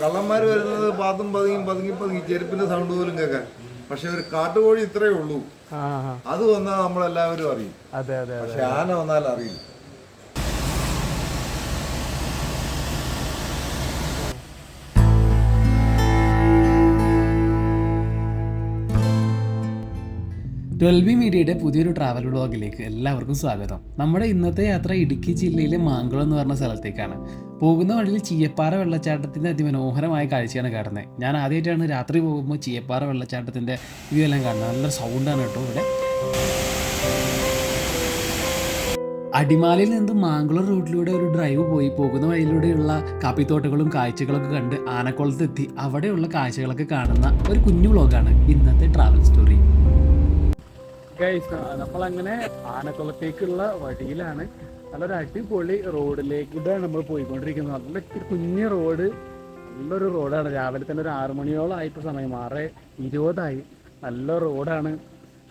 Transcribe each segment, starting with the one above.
കള്ളന്മാർ വരുന്നത് പാത്തും പതുങ്ങിയും പതുങ്ങി പതുങ്ങി ചെരുപ്പിന്റെ സൗണ്ട് പോലും കേൾക്കാൻ. പക്ഷെ ഒരു കാട്ടുകോഴി ഇത്രയേ ഉള്ളൂ. അത് വന്നാൽ നമ്മളെല്ലാവരും അറിയും. പക്ഷെ ആന വന്നാൽ അറിയില്ല. ട്വൽബി മീഡിയയുടെ പുതിയൊരു ട്രാവൽ വ്ളോഗിലേക്ക് എല്ലാവർക്കും സ്വാഗതം. നമ്മുടെ ഇന്നത്തെ യാത്ര ഇടുക്കി ജില്ലയിലെ മാങ്കുളം എന്ന് പറഞ്ഞ സ്ഥലത്തേക്കാണ്. പോകുന്ന വഴിയിൽ ചീയപ്പാറ വെള്ളച്ചാട്ടത്തിൻ്റെ അതിമനോഹരമായ കാഴ്ചയാണ് കാണുന്നത്. ഞാൻ ആദ്യമായിട്ടാണ് രാത്രി പോകുമ്പോൾ ചീയപ്പാറ വെള്ളച്ചാട്ടത്തിൻ്റെ ഇതെല്ലാം കാണുന്നത്. നല്ല സൗണ്ടാണ് കേട്ടോ ഇവിടെ. അടിമാലിയിൽ നിന്ന് മാങ്കുളം റൂട്ടിലൂടെ ഒരു ഡ്രൈവ് പോയി പോകുന്ന വഴിയിലൂടെയുള്ള കാപ്പിത്തോട്ടങ്ങളും കാഴ്ചകളൊക്കെ കണ്ട് ആനക്കുളത്തെത്തി അവിടെയുള്ള കാഴ്ചകളൊക്കെ കാണുന്ന ഒരു കുഞ്ഞു വ്ളോഗാണ് ഇന്നത്തെ ട്രാവൽ സ്റ്റോറി. നമ്മളങ്ങനെ ആനക്കുളത്തേക്കുള്ള വഴിയിലാണ്. നല്ലൊരു അടിപൊളി റോഡിലേക്കൂടെ നമ്മൾ പോയിക്കൊണ്ടിരിക്കുന്നത്. നല്ല കുഞ്ഞു റോഡ്, നല്ലൊരു റോഡാണ്. രാവിലെ തന്നെ ഒരു 6 മണിയോളം ആയിട്ട് സമയം, 6:20 നല്ല റോഡാണ്.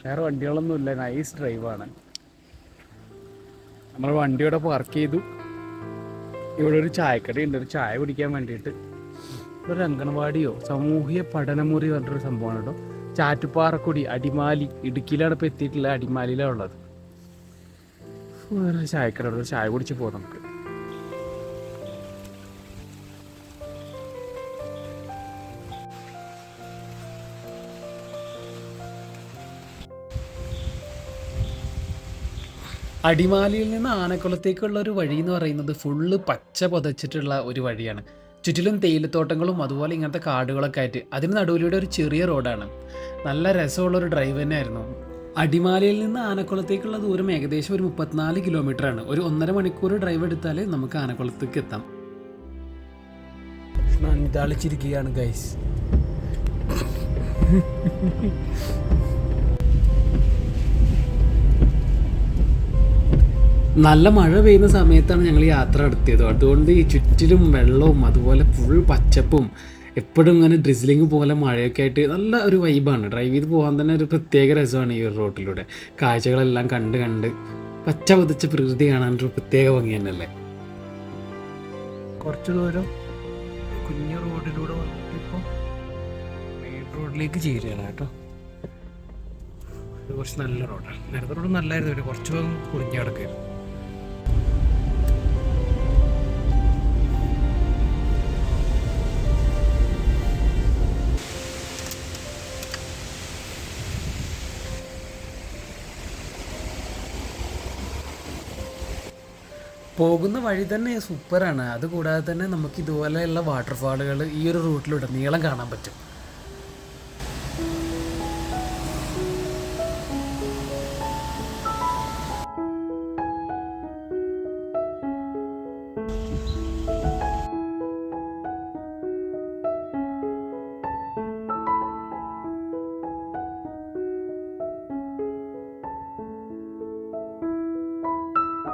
വേറെ വണ്ടികളൊന്നുമില്ല, നൈസ് ഡ്രൈവാണ്. നമ്മൾ വണ്ടിയോടെ പാർക്ക് ചെയ്തു. ഇവിടെ ഒരു ചായക്കടയുണ്ട്, ഒരു ചായ കുടിക്കാൻ വേണ്ടിയിട്ട്. ഒരു അംഗനവാടിയോ സാമൂഹ്യ പഠനമുറി പറഞ്ഞൊരു സംഭവമാണ് കേട്ടോ. ചാറ്റുപാറക്കുടി, അടിമാലി, ഇടുക്കിയിലാണ് ഇപ്പോൾ എത്തിയിട്ടില്ല, അടിമാലിയിലാണ് ഉള്ളത്. വേറെ ചായക്കട, ഒരു ചായ കുടിച്ച് പോകാം നമുക്ക്. അടിമാലിയിൽ നിന്ന് ആനക്കുളത്തേക്കുള്ള ഒരു വഴി എന്ന് പറയുന്നത് ഫുള്ള് പച്ച പുതച്ചിട്ടുള്ള ഒരു വഴിയാണ്. ചുറ്റിലും തേയിലത്തോട്ടങ്ങളും അതുപോലെ ഇങ്ങനത്തെ കാടുകളൊക്കെ ആയിട്ട് അതിന് നടുവിലൂടെ ഒരു ചെറിയ റോഡാണ്. നല്ല രസമുള്ളൊരു ഡ്രൈവ് തന്നെയായിരുന്നു. അടിമാലിയിൽ നിന്ന് ആനക്കുളത്തേക്കുള്ള ദൂരം ഏകദേശം ഒരു 34 കിലോമീറ്ററാണ്. ഒരു 1.5 മണിക്കൂർ ഡ്രൈവ് എടുത്താൽ നമുക്ക് ആനക്കുളത്തേക്ക് എത്താം. തളിച്ചിരിക്കുകയാണ് ഗൈസ്. നല്ല മഴ പെയ്യുന്ന സമയത്താണ് ഞങ്ങൾ യാത്ര നടത്തിയത്. അതുകൊണ്ട് ഈ ചുറ്റിലും വെള്ളവും അതുപോലെ ഫുൾ പച്ചപ്പും എപ്പോഴും ഇങ്ങനെ ഡ്രിസ്ലിങ് പോലെ മഴയൊക്കെ ആയിട്ട് നല്ല ഒരു വൈബാണ്. ഡ്രൈവ് ചെയ്ത് പോകാൻ തന്നെ ഒരു പ്രത്യേക രസമാണ് ഈ ഒരു റോട്ടിലൂടെ. കാഴ്ചകളെല്ലാം കണ്ട് പച്ച പതിച്ച പ്രകൃതി കാണാനൊരു പ്രത്യേക ഭംഗി തന്നെയല്ലേ. കുറച്ച് ദൂരം കുഞ്ഞു റോഡിലൂടെ വന്നിട്ട് ഇപ്പോൾ മെയിൻ റോഡിലേക്ക് ചേരുകയാണ് കേട്ടോ. ഇത് കുറച്ച് നല്ല റോഡാണ്. നേരത്തെ റോഡ് നല്ലായിരുന്നു, ഒരു കുറച്ച് ഭാഗം കുഞ്ഞു കിടക്കായിരുന്നു. പോകുന്ന വഴി തന്നെ സൂപ്പറാണ്. അതുകൂടാതെ തന്നെ നമുക്ക് ഇതുപോലെയുള്ള വാട്ടർഫാളുകൾ ഈ ഒരു റൂട്ടിലൂടെ നീളം കാണാൻ പറ്റും.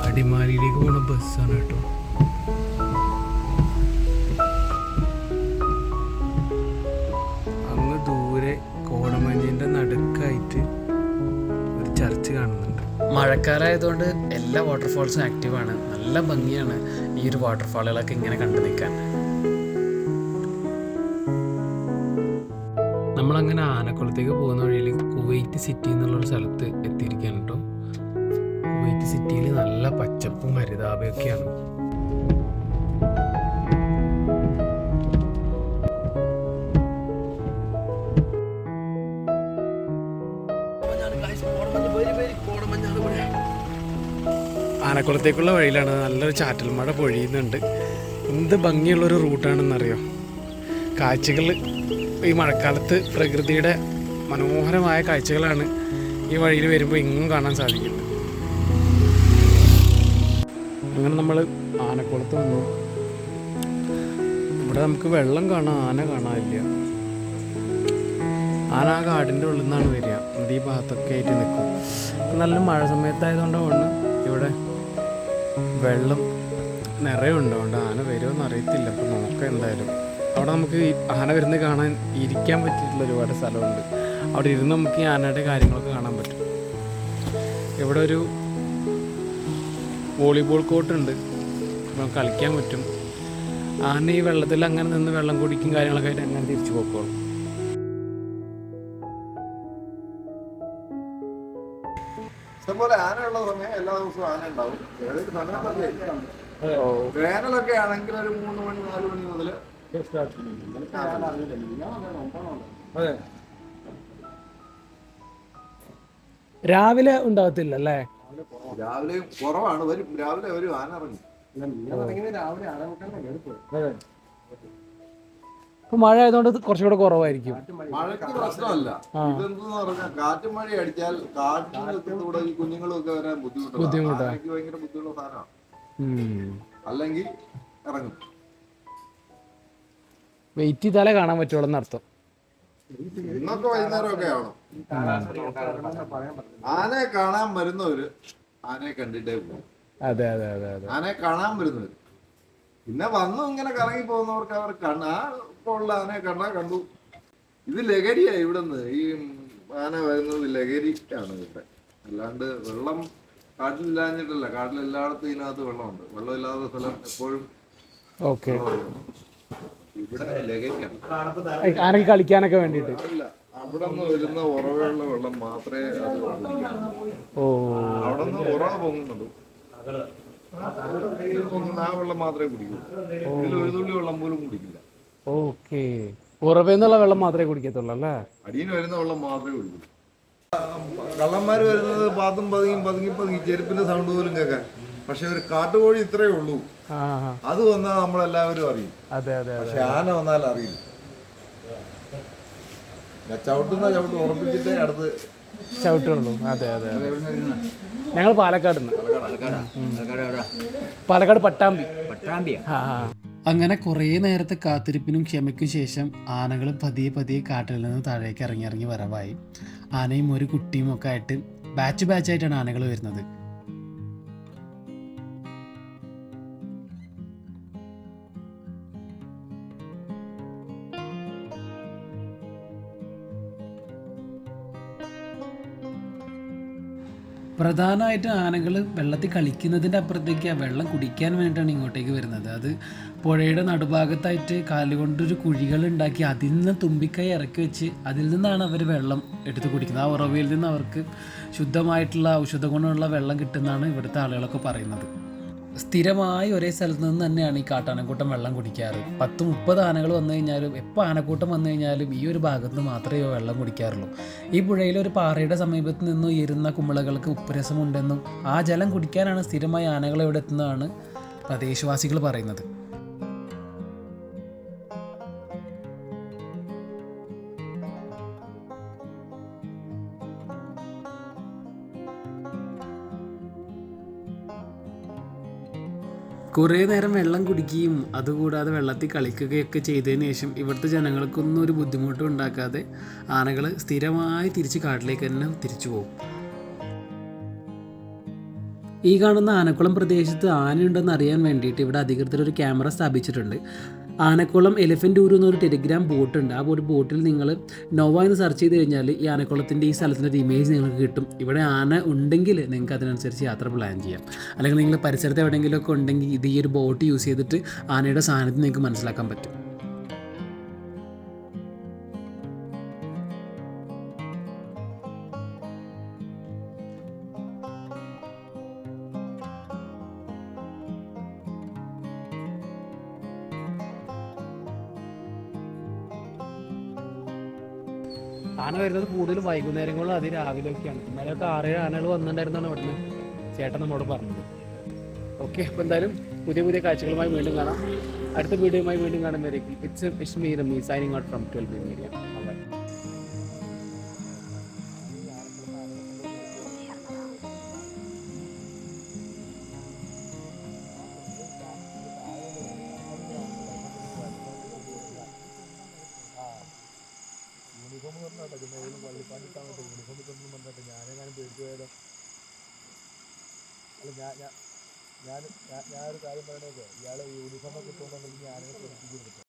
അടിമാലിയിലേക്ക് പോകുന്ന ബസ്സാണ് കേട്ടോ. അങ്ങ് ദൂരെ കോടമഞ്ഞിൻ്റെ നടുക്കായിട്ട് ഒരു ചർച്ച് കാണുന്നുണ്ട്. മഴക്കാലമായതുകൊണ്ട് എല്ലാ വാട്ടർഫാൾസും ആക്റ്റീവാണ്. നല്ല ഭംഗിയാണ് ഈ ഒരു വാട്ടർഫാളുകളൊക്കെ ഇങ്ങനെ കണ്ടു നിൽക്കാൻ. നമ്മളങ്ങനെ ആനക്കുളത്തേക്ക് പോകുന്ന വഴിയിൽ കുവൈറ്റ് സിറ്റി എന്നുള്ളൊരു സ്ഥലത്ത് എത്തിയിരിക്കുകയാണ് കേട്ടോ. കുവൈറ്റ് സിറ്റിയിൽ നല്ല പച്ചപ്പും ഹരിതാഭയൊക്കെയാണ്. ആനക്കുളത്തേക്കുള്ള വഴിയിലാണ്. നല്ലൊരു ചാറ്റൽ മഴ പൊഴിയുന്നുണ്ട്. എന്ത് ഭംഗിയുള്ളൊരു റൂട്ടാണെന്നറിയോ. കാഴ്ചകൾ ഈ മഴക്കാലത്ത് പ്രകൃതിയുടെ മനോഹരമായ കാഴ്ചകളാണ് ഈ വഴിയിൽ വരുമ്പോൾ എങ്ങും കാണാൻ സാധിക്കുന്നത്. അങ്ങനെ നമ്മൾ ആനക്കുളത്ത് വന്നു. ഇവിടെ നമുക്ക് വെള്ളം കാണാം, ആന കാണാനില്ല. ആന ആ കാടിൻ്റെ ഉള്ളിൽ നിന്നാണ് വരിക. ഈ ഭാഗത്തൊക്കെ ആയിട്ട് നിൽക്കും. നല്ല മഴ സമയത്തായതുകൊണ്ടാണ് ഇവിടെ വെള്ളം നിറയുണ്ട്. അതുകൊണ്ട് ആന വരുമോയെന്ന് അറിയത്തില്ല. അപ്പോൾ നോക്കാം എന്തായാലും. അവിടെ നമുക്ക് ആന വരുന്നത് കാണാൻ ഇരിക്കാൻ പറ്റിയിട്ടുള്ള ഒരുപാട് സ്ഥലമുണ്ട്. അവിടെ ഇരുന്ന് നമുക്ക് ഈ ആനയുടെ കാര്യങ്ങളൊക്കെ കാണാൻ പറ്റും. ഇവിടെ ഒരു വോളിബോൾ കോർട്ടുണ്ട്, നമുക്ക് കളിക്കാൻ പറ്റും. ആന ഈ വെള്ളത്തിൽ അങ്ങനെ നിന്ന് വെള്ളം കുടിക്കും കാര്യങ്ങളൊക്കെ ആയിട്ട് അങ്ങനെ തിരിച്ചു പോക്കോളും. ഇഷ്ടംപോലെ ആനയുള്ള സമയം എല്ലാ ദിവസവും ആന ഉണ്ടാവും. ഏതൊരു സമയത്തൊക്കെ വേനലൊക്കെ ആണെങ്കിൽ ഒരു 3 മണി 4 മണി മുതൽ അതെ. രാവിലെ ഉണ്ടാകത്തില്ല അല്ലേ? രാവിലെ കുറവാണ്, വരും രാവിലെ ഒരു ആന ഇറങ്ങും. ഇപ്പൊ മഴ ആയതുകൊണ്ട് കുറച്ചുകൂടെ കുറവായിരിക്കും. മഴയ്ക്ക് പ്രശ്നമല്ല. ഇതെന്തെന്ന് പറഞ്ഞാൽ കാറ്റും മഴ അടിച്ചാൽ കാറ്റിനകത്തൂടെ ഈ കുഞ്ഞുങ്ങളൊക്കെ വരാൻ ബുദ്ധിമുട്ടാണ്. ആനയ്ക്ക് ഭയങ്കര ബുദ്ധിമുട്ടുള്ള സാധനമാണ്. അല്ലെങ്കിൽ ഇറങ്ങും. വെയിറ്റ് ചെയ്താലേ കാണാൻ പറ്റുള്ളൂ എന്നർത്ഥം. ഇന്നൊക്കെ വൈകുന്നേരമൊക്കെ ആവണം. ആനയെ കാണാൻ വരുന്നവര് ആനയെ കണ്ടിട്ടേ പോകും. അതെ അതെ അതെ അതെ. ആനയെ കാണാൻ വരുന്നവര് പിന്നെ വന്നു ഇങ്ങനെ കറങ്ങി പോകുന്നവർക്ക് അവർ ഉള്ള ആനയെ കണ്ടു. ഇത് ലഹരിയായി ഇവിടുന്ന്. ഈ ആന വരുന്നത് ലഹരിക്കാണ് ഇവിടെ. അല്ലാണ്ട് വെള്ളം കാട്ടിലില്ലാഞ്ഞിട്ടല്ല. കാട്ടിലെല്ലായിടത്തും ഇതിനകത്ത് വെള്ളമുണ്ട്. വെള്ളമില്ലാത്ത സ്ഥലം എപ്പോഴും ഇവിടെ ലഹരിയാണ്. ആനയ്ക്ക് കളിക്കാനൊക്കെ വേണ്ടിട്ട് അല്ല, അവിടെ നിന്ന് വരുന്ന ഉറവയുള്ള വെള്ളം മാത്രമേ അത് കുടിക്കാറുള്ളൂ. അവിടെ നിന്ന് ഉറവ പൊങ്ങുന്നുള്ളൂ. ആ വെള്ളം മാത്രമേ കുടിക്കൂ. ഇതിൽ ഒരു തുള്ളി വെള്ളം പോലും കുടിക്കില്ല. ഓക്കെ. ഉറവെന്നുള്ള വെള്ളം മാത്രമേ കുടിക്കത്തുള്ളൂ അല്ലേ? അടിയിൽ വരുന്ന വെള്ളം മാത്രമേ കുടിക്കൂ. കള്ളന്മാര് വരുന്നത് പാത്തും പതുങ്ങി ചെരുപ്പിന്റെ സൗണ്ട് പോലും കേൾക്കാൻ. പക്ഷെ ഒരു കാട്ടുകോഴി ഇത്രയേ ഉള്ളൂ. അത് വന്നാൽ നമ്മളെല്ലാവരും അറിയും. പക്ഷെ ആന വന്നാൽ അറിയില്ല. ചവിട്ടുന്ന ചവിട്ട് ഉറപ്പിച്ചിട്ടേ അടുത്ത് ചവിട്ടുള്ളൂ. അതെ അതെ. ഞങ്ങൾ പാലക്കാട് പട്ടാമ്പി. അങ്ങനെ കുറേ നേരത്തെ കാത്തിരിപ്പിനും ക്ഷമയ്ക്കും ശേഷം ആനകൾ പതിയെ കാട്ടിൽ നിന്ന് താഴേക്ക് ഇറങ്ങി വരവായി. ആനയും ഒരു കുട്ടിയും ഒക്കെ ആയിട്ട് ബാച്ചായിട്ടാണ് ആനകൾ വരുന്നത്. പ്രധാനമായിട്ട് ആനകൾ വെള്ളത്തിൽ കളിക്കുന്നതിൻ്റെ അപ്പുറത്തേക്ക് ആ വെള്ളം കുടിക്കാൻ വേണ്ടിയിട്ടാണ് ഇങ്ങോട്ടേക്ക് വരുന്നത്. അത് പുഴയുടെ നടുഭാഗത്തായിട്ട് കാലുകൊണ്ടൊരു കുഴികൾ ഉണ്ടാക്കി അതിൽ നിന്ന് തുമ്പിക്കൈ ഇറക്കി വെച്ച് അതിൽ നിന്നാണ് അവർ വെള്ളം എടുത്ത് കുടിക്കുന്നത്. ആ ഉറവയിൽ നിന്ന് അവർക്ക് ശുദ്ധമായിട്ടുള്ള ഔഷധ ഗുണമുള്ള വെള്ളം കിട്ടുന്നതാണ് ഇവിടുത്തെ ആളുകളൊക്കെ പറയുന്നത്. സ്ഥിരമായി ഒരേ സ്ഥലത്ത് നിന്ന് തന്നെയാണ് ഈ കാട്ടാനക്കൂട്ടം വെള്ളം കുടിക്കാറ്. 10-30 ആനകൾ വന്നു കഴിഞ്ഞാലും എപ്പോൾ ആനക്കൂട്ടം വന്നു കഴിഞ്ഞാലും ഈ ഒരു ഭാഗത്ത് നിന്ന് മാത്രമേ വെള്ളം കുടിക്കാറുള്ളൂ. ഈ പുഴയിൽ ഒരു പാറയുടെ സമീപത്ത് നിന്നും ഉയരുന്ന കുമിളകൾക്ക് ഉപ്പുരസമുണ്ടെന്നും ആ ജലം കുടിക്കാനാണ് സ്ഥിരമായി ആനകൾ ഇവിടെ എത്തുന്നതാണ് പ്രദേശവാസികൾ പറയുന്നത്. കുറേ നേരം വെള്ളം കുടിക്കുകയും അതുകൂടാതെ വെള്ളത്തിൽ കളിക്കുകയൊക്കെ ചെയ്തതിന് ശേഷം ഇവിടുത്തെ ജനങ്ങൾക്കൊന്നും ഒരു ബുദ്ധിമുട്ടും ഉണ്ടാക്കാതെ ആനകൾ സ്ഥിരമായി തിരിച്ച് കാട്ടിലേക്ക് തന്നെ തിരിച്ചു പോകും. ഈ കാണുന്ന ആനക്കുളം പ്രദേശത്ത് ആനയുണ്ടെന്ന് അറിയാൻ വേണ്ടിയിട്ട് ഇവിടെ അധികൃതർ ഒരു ക്യാമറ സ്ഥാപിച്ചിട്ടുണ്ട്. ആനക്കുളം എലിഫൻറ്റ് ടൂർ എന്നൊരു ടെലിഗ്രാം ബോട്ടുണ്ട്. ആ ഒരു ബോട്ടിൽ നിങ്ങൾ നോവ എന്ന് സെർച്ച് ചെയ്ത് കഴിഞ്ഞാൽ ഈ ആനക്കുളത്തിൻ്റെ ഈ സ്ഥലത്തിൻ്റെ ഒരു ഇമേജ് നിങ്ങൾക്ക് കിട്ടും. ഇവിടെ ആന ഉണ്ടെങ്കിൽ നിങ്ങൾക്ക് അതിനനുസരിച്ച് യാത്ര പ്ലാൻ ചെയ്യാം. അല്ലെങ്കിൽ നിങ്ങൾ പരിസരത്ത് എവിടെയെങ്കിലുമൊക്കെ ഉണ്ടെങ്കിൽ ഇത് ഈ ഒരു ബോട്ട് യൂസ് ചെയ്തിട്ട് ആനയുടെ സാന്നിധ്യം നിങ്ങൾക്ക് മനസ്സിലാക്കാൻ പറ്റും. ആന വരുന്നത് കൂടുതലും വൈകുന്നേരങ്ങളിലും അതിരാവിലെയൊക്കെയാണ്. ഇന്നലെയൊക്കെ 6-7 ആനകൾ വന്നിട്ടുണ്ടായിരുന്നാണ് ഇവിടുന്ന് ചേട്ടൻ നമ്മോട് പറഞ്ഞത്. ഓക്കെ, അപ്പോൾ എന്തായാലും പുതിയ കാഴ്ചകളുമായി വീണ്ടും കാണാം. അടുത്ത വീഡിയോയുമായി വീണ്ടും കാണുന്നവരേക്കും it's me Rami signing out from 12B media. ഞാനൊരു കാര്യം പറയണേ, ഇയാളെ യൂണിഫോമൊക്കെ ഇട്ടുകൊണ്ടെങ്കിൽ ഞാനൊക്കെ